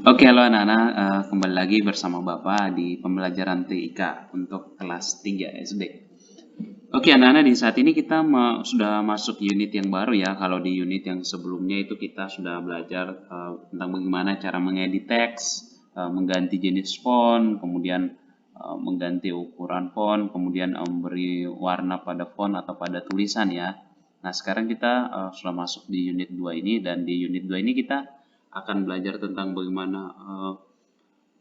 Oke, halo anak-anak, kembali lagi bersama Bapak di pembelajaran TIK untuk kelas 3 SD. Oke, anak-anak, di saat ini kita sudah masuk unit yang baru ya. Kalau di unit yang sebelumnya itu kita sudah belajar tentang bagaimana cara mengedit teks, mengganti jenis font, kemudian mengganti ukuran font, kemudian memberi warna pada font atau pada tulisan ya. Nah, sekarang kita sudah masuk di unit 2 ini, dan di unit 2 ini kita akan belajar tentang bagaimana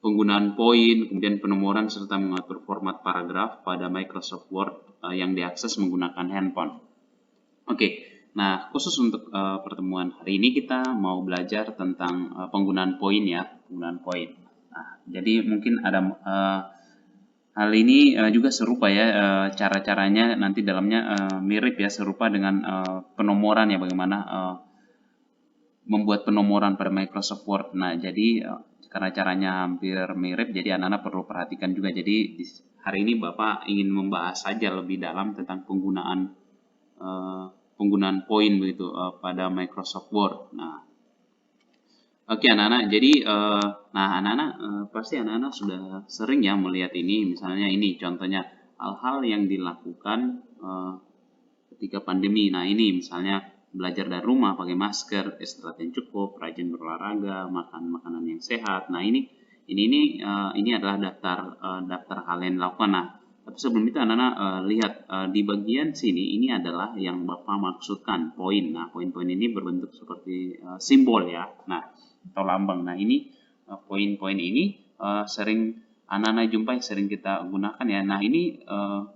penggunaan poin, kemudian penomoran, serta mengatur format paragraf pada Microsoft Word yang diakses menggunakan handphone. Oke, nah khusus untuk pertemuan hari ini kita mau belajar tentang penggunaan poin ya, penggunaan poin. Nah, jadi mungkin ada hal ini juga serupa ya, cara-caranya nanti dalamnya mirip ya, serupa dengan penomoran ya, bagaimana membuat penomoran pada Microsoft Word. Nah, jadi karena caranya hampir mirip, jadi anak-anak perlu perhatikan juga. Jadi hari ini Bapak ingin membahas saja lebih dalam tentang penggunaan poin begitu pada Microsoft Word. Nah, oke anak-anak, jadi nah anak-anak pasti anak-anak sudah sering ya melihat ini, misalnya ini contohnya hal-hal yang dilakukan ketika pandemi. Nah, ini misalnya belajar dari rumah, pakai masker, istirahat yang cukup, rajin berolahraga, makan makanan yang sehat. Nah, ini adalah daftar hal yang dilakukan. Nah, tapi sebelum itu anak-anak lihat di bagian sini, ini adalah yang Bapak maksudkan poin. Nah, poin-poin ini berbentuk seperti simbol ya. Nah, atau lambang. Nah, ini poin-poin ini sering anak-anak jumpai, sering kita gunakan ya. Nah, ini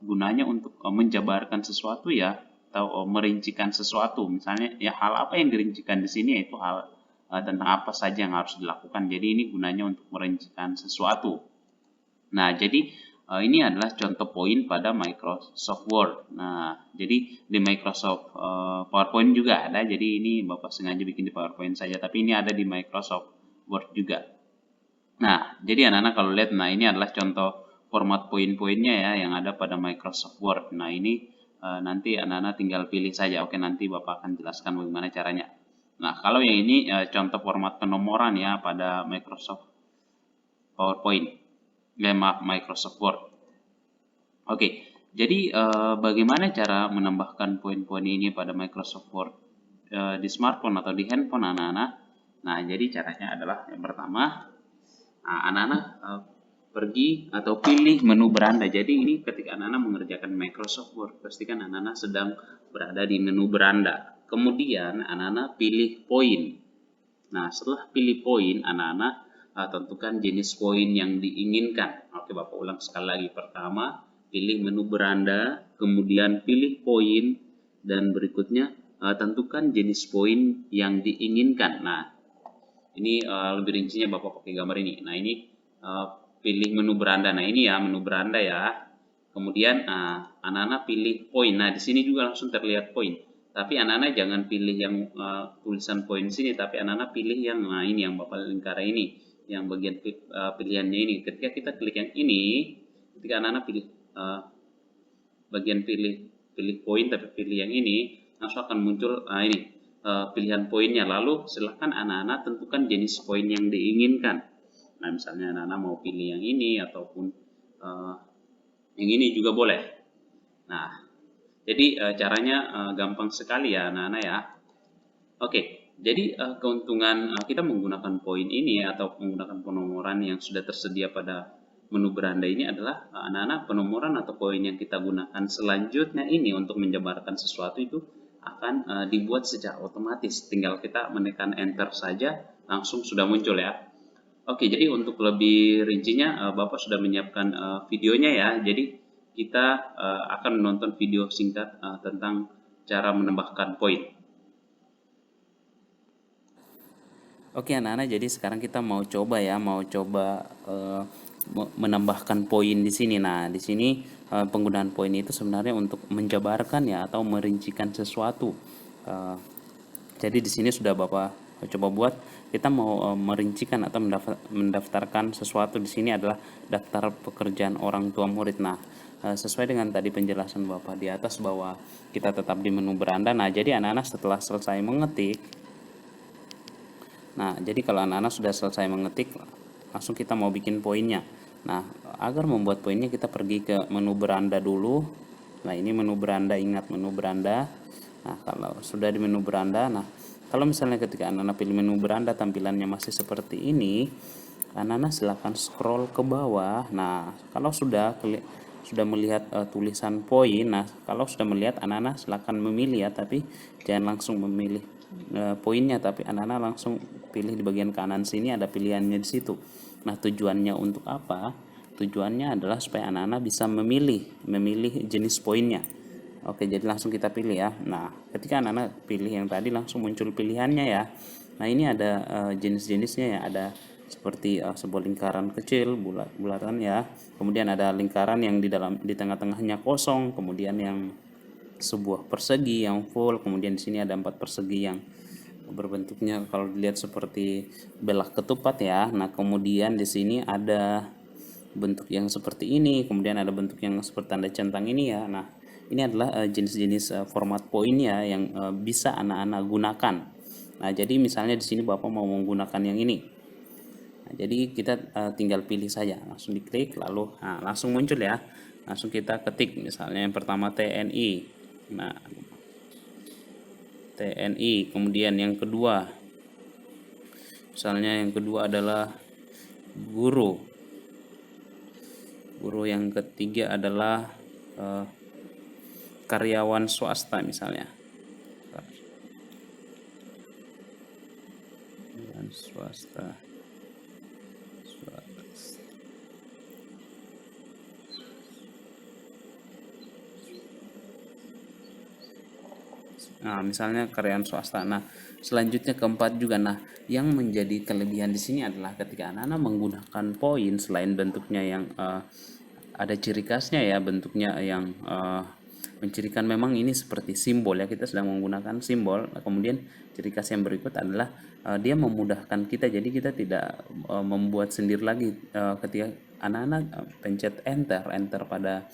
gunanya untuk menjabarkan sesuatu ya, atau merincikan sesuatu. Misalnya ya, hal apa yang dirincikan di sini, yaitu hal tentang apa saja yang harus dilakukan. Jadi ini gunanya untuk merincikan sesuatu. Nah, jadi ini adalah contoh poin pada Microsoft Word. Nah, jadi di Microsoft PowerPoint juga ada. Jadi ini Bapak sengaja bikin di PowerPoint saja, tapi ini ada di Microsoft Word juga. Nah, jadi anak-anak kalau lihat, nah ini adalah contoh format poin-poinnya ya yang ada pada Microsoft Word. Nah, ini nanti anak-anak tinggal pilih saja. Oke, nanti Bapak akan jelaskan bagaimana caranya. Nah, kalau yang ini contoh format penomoran ya pada Microsoft PowerPoint, Microsoft Word. Oke, jadi bagaimana cara menambahkan poin-poin ini pada Microsoft Word di smartphone atau di handphone anak-anak? Nah, jadi caranya adalah yang pertama, anak-anak pergi atau pilih menu beranda. Jadi ini ketika anak-anak mengerjakan Microsoft Word, pastikan anak-anak sedang berada di menu beranda. Kemudian anak-anak pilih poin. Nah, setelah pilih poin, anak-anak tentukan jenis poin yang diinginkan. Oke, Bapak ulang sekali lagi. Pertama, pilih menu beranda, kemudian pilih poin, dan berikutnya tentukan jenis poin yang diinginkan. Nah, ini lebih rincinya Bapak pakai gambar ini. Nah, ini pilih menu beranda. Nah, ini ya menu beranda ya. Kemudian anak-anak pilih poin. Nah, di sini juga langsung terlihat poin. Tapi anak-anak jangan pilih yang tulisan poin sini, tapi anak-anak pilih yang ini, yang Bapak lingkaran ini, yang bagian pilihannya ini. Ketika kita klik yang ini, ketika anak-anak pilih bagian pilih poin tapi pilih yang ini, langsung akan muncul ini pilihan poinnya. Lalu silahkan anak-anak tentukan jenis poin yang diinginkan. Nah, misalnya anak-anak mau pilih yang ini ataupun yang ini juga boleh. Nah, jadi caranya gampang sekali ya anak-anak ya. Oke, jadi keuntungan kita menggunakan poin ini atau menggunakan penomoran yang sudah tersedia pada menu beranda ini adalah anak-anak penomoran atau poin yang kita gunakan selanjutnya ini untuk menjabarkan sesuatu itu akan dibuat secara otomatis. Tinggal kita menekan enter saja, langsung sudah muncul ya. Oke, jadi untuk lebih rincinya Bapak sudah menyiapkan videonya ya. Jadi kita akan menonton video singkat tentang cara menambahkan poin. Oke anak-anak, jadi sekarang kita mau coba menambahkan poin di sini. Nah, di sini penggunaan poin itu sebenarnya untuk menjabarkan ya atau merincikan sesuatu. Jadi di sini sudah Bapak coba buat. Kita mau merincikan atau mendaftarkan sesuatu. Di sini adalah daftar pekerjaan orang tua murid. Nah, sesuai dengan tadi penjelasan Bapak di atas bahwa kita tetap di menu beranda. Nah, jadi anak-anak setelah selesai mengetik, Nah, jadi kalau anak-anak sudah selesai mengetik, langsung kita mau bikin poinnya. Nah, agar membuat poinnya kita pergi ke menu beranda dulu. Nah, ini menu beranda, ingat menu beranda. Nah, kalau sudah di menu beranda, nah kalau misalnya ketika anak-anak pilih menu beranda tampilannya masih seperti ini, anak-anak silahkan scroll ke bawah. Nah, kalau sudah melihat tulisan poin, nah kalau sudah melihat anak-anak silahkan memilih ya, tapi jangan langsung memilih poinnya, tapi anak-anak langsung pilih di bagian kanan sini, ada pilihannya di situ. Nah, tujuannya untuk apa? Tujuannya adalah supaya anak-anak bisa memilih jenis poinnya. Oke, jadi langsung kita pilih ya. Nah, ketika anak-anak pilih yang tadi langsung muncul pilihannya ya. Nah, ini ada jenis-jenisnya ya. Ada seperti sebuah lingkaran kecil, bulatan ya. Kemudian ada lingkaran yang di tengah-tengahnya kosong, kemudian yang sebuah persegi yang full, kemudian di sini ada 4 persegi yang berbentuknya kalau dilihat seperti belah ketupat ya. Nah, kemudian di sini ada bentuk yang seperti ini, kemudian ada bentuk yang seperti tanda centang ini ya. Nah, ini adalah jenis-jenis format poinnya yang bisa anak-anak gunakan. Nah, jadi misalnya di sini Bapak mau menggunakan yang ini. Nah, jadi kita tinggal pilih saja, langsung diklik lalu langsung muncul ya. Langsung kita ketik misalnya yang pertama TNI. Nah, TNI, kemudian yang kedua misalnya yang kedua adalah guru. Guru yang ketiga adalah karyawan swasta misalnya. Karyawan swasta. Nah, misalnya karyawan swasta. Nah, selanjutnya keempat juga. Nah, yang menjadi kelebihan di sini adalah ketika anak-anak menggunakan poin selain bentuknya yang ada ciri khasnya ya, bentuknya yang mencirikan memang ini seperti simbol ya, kita sedang menggunakan simbol. Nah, kemudian ciri khas yang berikut adalah dia memudahkan kita, jadi kita tidak membuat sendiri lagi ketika anak-anak pencet enter pada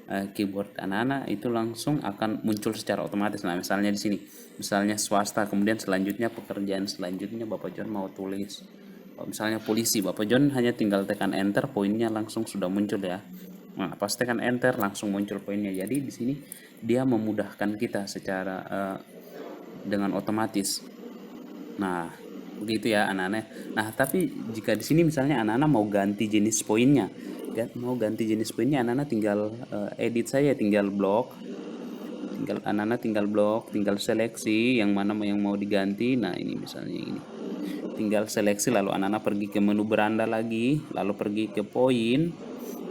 keyboard anak-anak itu langsung akan muncul secara otomatis. Nah, misalnya di sini, misalnya swasta, kemudian selanjutnya pekerjaan selanjutnya Bapak John mau tulis misalnya polisi, Bapak John hanya tinggal tekan enter, poinnya langsung sudah muncul ya. Nah, pas tekan enter langsung muncul poinnya. Jadi di sini dia memudahkan kita secara dengan otomatis. Nah, begitu ya anak-anak. Nah, tapi jika di sini misalnya anak-anak mau ganti jenis poinnya, anak-anak tinggal edit saja, tinggal anak-anak tinggal seleksi yang mana yang mau diganti. Nah, ini misalnya ini. Tinggal seleksi lalu anak-anak pergi ke menu beranda lagi, lalu pergi ke poin.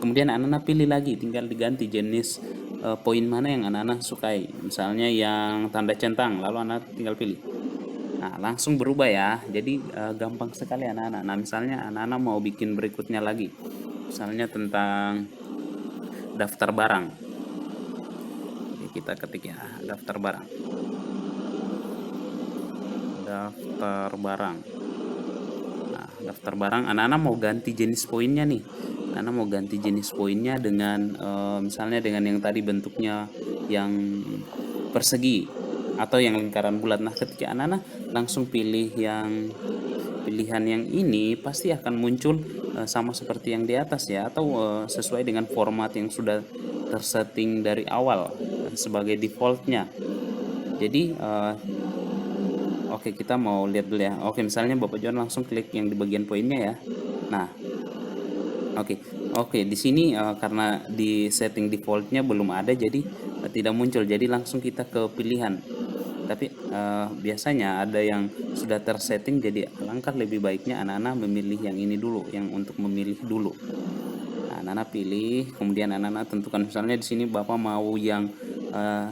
Kemudian anak-anak pilih lagi, tinggal diganti jenis poin mana yang anak-anak sukai. Misalnya yang tanda centang, lalu anak tinggal pilih. Nah, langsung berubah ya. Jadi gampang sekali anak-anak. Nah, misalnya anak-anak mau bikin berikutnya lagi. Misalnya tentang daftar barang. Oke, kita ketik ya, daftar barang. Daftar barang. Nah, daftar barang anak-anak mau ganti jenis poinnya nih. Anak mau ganti jenis poinnya dengan misalnya dengan yang tadi bentuknya yang persegi atau yang lingkaran bulat. Nah, ketika anak-anak langsung pilih yang pilihan yang ini, pasti akan muncul sama seperti yang di atas ya, atau sesuai dengan format yang sudah tersetting dari awal sebagai defaultnya. Jadi oke, kita mau lihat dulu ya. Oke, misalnya Bapak John langsung klik yang di bagian poinnya ya. Nah, oke, di sini karena di setting defaultnya belum ada, jadi tidak muncul. Jadi langsung kita ke pilihan. Tapi biasanya ada yang sudah tersetting, jadi alangkah lebih baiknya anak-anak memilih yang ini dulu, yang untuk memilih dulu. Nah, anak-anak pilih, kemudian anak-anak tentukan. Misalnya di sini Bapak mau yang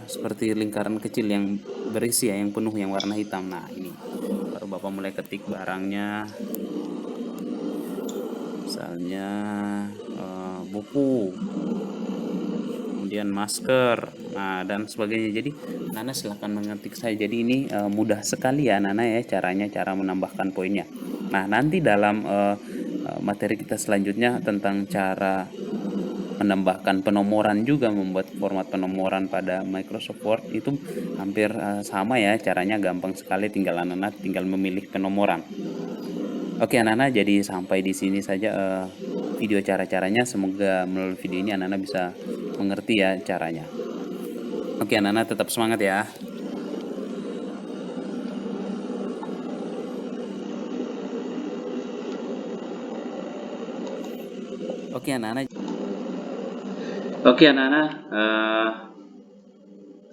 seperti lingkaran kecil yang berisi ya, yang penuh, yang warna hitam. Nah, ini baru Bapak mulai ketik barangnya. Misalnya buku, kemudian masker, nah dan sebagainya. Jadi Nana silahkan mengetik saya. Jadi ini mudah sekali ya Nana ya cara menambahkan poinnya. Nah, nanti dalam materi kita selanjutnya tentang cara menambahkan penomoran juga, membuat format penomoran pada Microsoft Word itu hampir sama ya, caranya gampang sekali, tinggal anak-anak tinggal memilih penomoran. Oke anak-anak, jadi sampai di sini saja video cara-caranya. Semoga melalui video ini anak-anak bisa mengerti ya caranya. Oke anak-anak, tetap semangat ya. Oke anak-anak.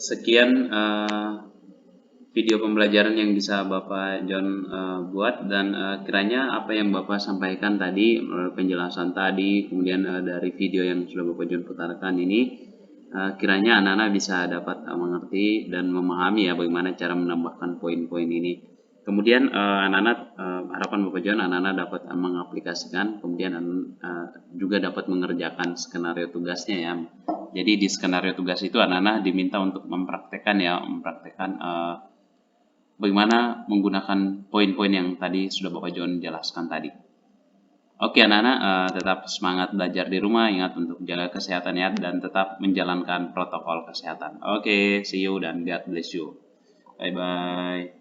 Sekian video pembelajaran yang bisa Bapak John buat, dan kiranya apa yang Bapak sampaikan tadi melalui penjelasan tadi, kemudian dari video yang sudah Bapak John putarkan ini, kiranya anak-anak bisa dapat mengerti dan memahami ya bagaimana cara menambahkan poin-poin ini. Kemudian anak-anak, harapan Bapak John anak-anak dapat mengaplikasikan, kemudian juga dapat mengerjakan skenario tugasnya ya. Jadi di skenario tugas itu anak-anak diminta untuk mempraktekkan bagaimana menggunakan poin-poin yang tadi sudah Bapak John jelaskan tadi. Oke anak-anak, tetap semangat belajar di rumah, ingat untuk jaga kesehatan ya, dan tetap menjalankan protokol kesehatan. Oke, see you dan God bless you. Bye-bye.